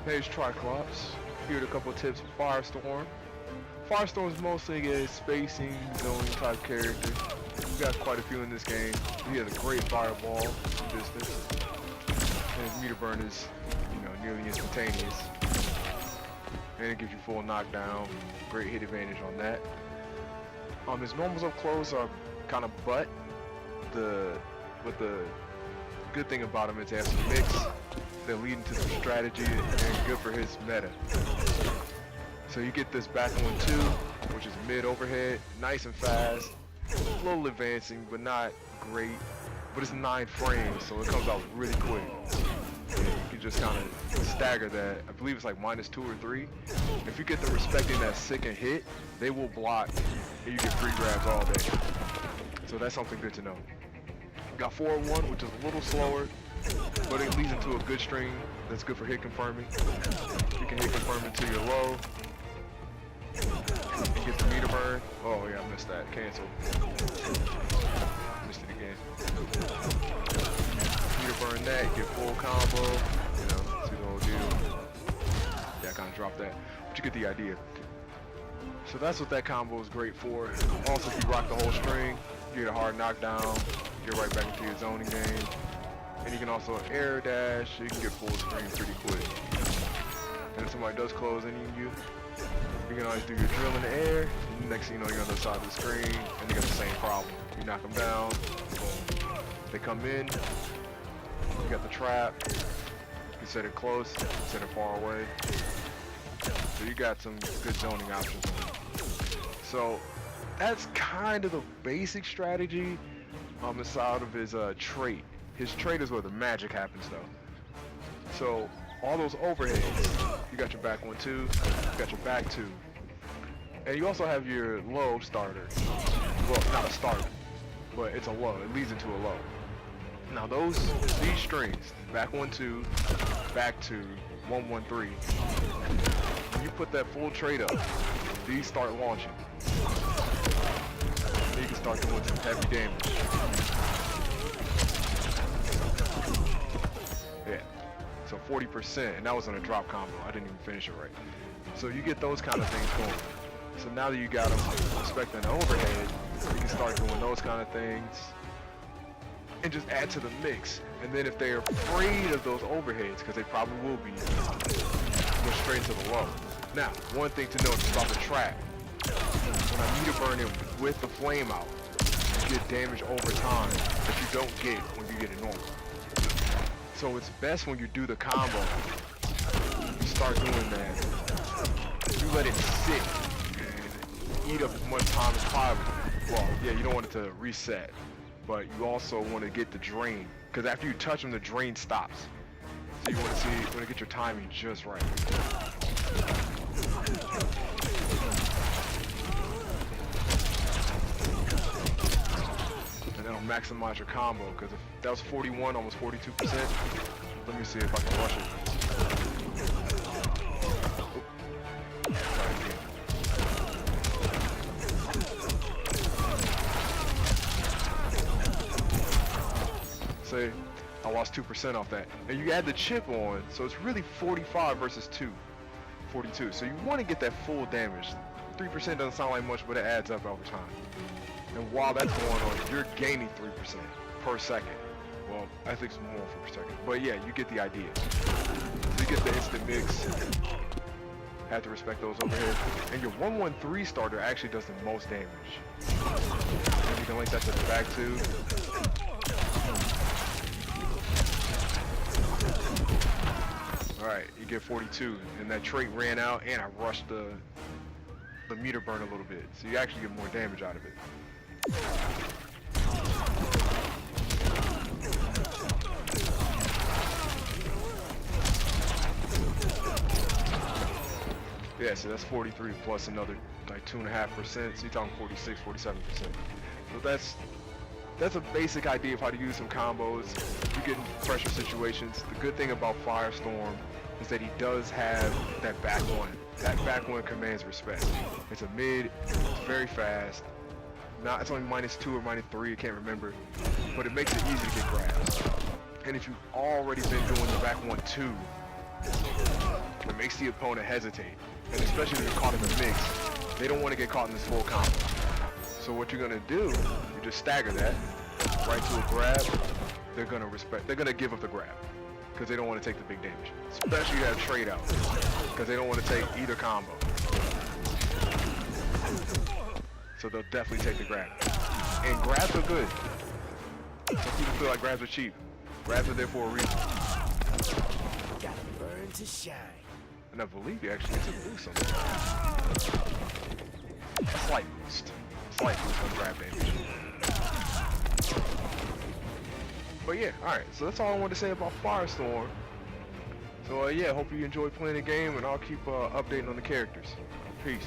Hey, it's Triclops. Here with a couple of tips for Firestorm. Firestorm is mostly a spacing, zoning type character. We got quite a few in this game. He has a great fireball from distance. And his meter burn is, nearly instantaneous. And it gives you full knockdown. Great hit advantage on that. His normals up close are kind of butt. But the good thing about him is they have some mix. They're leading to some strategy and good for his meta. So you get this back 1-2, which is mid overhead, nice and fast, a little advancing, but not great. But it's 9 frames, so it comes out really quick. And you can just kind of stagger that. I believe it's like -2 or 3. If you get them respecting that second hit, they will block, and you get free grabs all day. So that's something good to know. Got 4-1, which is a little slower, but it leads into a good string that's good for hit confirming. You can hit confirm until you're low. You get the meter burn. Oh yeah, I missed that. Cancel. Missed it again. Meter burn that, get full combo. See the whole deal. Yeah, I kind of dropped that. But you get the idea. So that's what that combo is great for. Also, if you rock the whole string, you get a hard knockdown, get right back into your zoning game. And you can also air dash, so you can get full screen pretty quick. And if somebody does close in you can always do your drill in the air, and next thing you know you're on the other side of the screen, and you got the same problem. You knock them down, boom. They come in, you got the trap, you can set it close, set it far away. So you got some good zoning options on it. So that's kind of the basic strategy aside of his trait. His trait is where the magic happens though. So all those overheads, you got your back 1-2, you got your back 2. And you also have your low starter. Well, not a starter, but it's a low. It leads into a low. Now these strings, back 1-2, back 2, 1-1-3, when you put that full trait up, these start launching. And you can start doing some heavy damage. Yeah, so 40%, and that was on a drop combo. I didn't even finish it right. So you get those kind of things going. So now that you got them respecting the overhead, you can start doing those kind of things and just add to the mix. And then if they're afraid of those overheads, because they probably will be, go straight into the low. Now, one thing to note about the trap, when I meter burn it with the flame out, you get damage over time that you don't get when you get it normal. So it's best when you do the combo, you start doing that, you let it sit and eat up as much time as possible. Well, yeah, you don't want it to reset, but you also want to get the drain, because after you touch them, the drain stops. So you want to get your timing just right. That'll maximize your combo, because if that was 41, almost 42%, let me see if I can rush it. Try again. Say, I lost 2% off that. And you add the chip on, so it's really 45 versus 42. So you want to get that full damage. 3% doesn't sound like much, but it adds up over time. And while that's going on, you're gaining 3% per second. Well, I think it's more per second. But yeah, you get the idea. So you get the instant mix. Have to respect those overheads. And your 1-1-3 starter actually does the most damage. And you can link that to the back too. Alright, you get 42. And that trait ran out, and I rushed the meter burn a little bit. So you actually get more damage out of it. Yeah, so that's 43 plus another like 2.5%. So you're talking 46, 47%. So that's a basic idea of how to use some combos. You get in pressure situations. The good thing about Firestorm is that he does have that back one. That back one commands respect. It's a mid, it's very fast. Now it's only -2 or -3, I can't remember. But it makes it easy to get grabs. And if you've already been doing the back 1-2, It makes the opponent hesitate. And especially if you're caught in the mix, they don't want to get caught in this full combo. So what you're gonna do, you just stagger that right to a grab. They're gonna give up the grab because they don't want to take the big damage. Especially that trade out because they don't want to take either combo. So they'll definitely take the grab. And grabs are good. Some people feel like grabs are cheap. Grabs are there for a reason. Gotta burn to shine. And I believe you actually get to boost something. A slight boost. Slight boost on grab damage. But yeah, alright, so that's all I wanted to say about Firestorm. So yeah, hope you enjoyed playing the game, and I'll keep updating on the characters. Peace.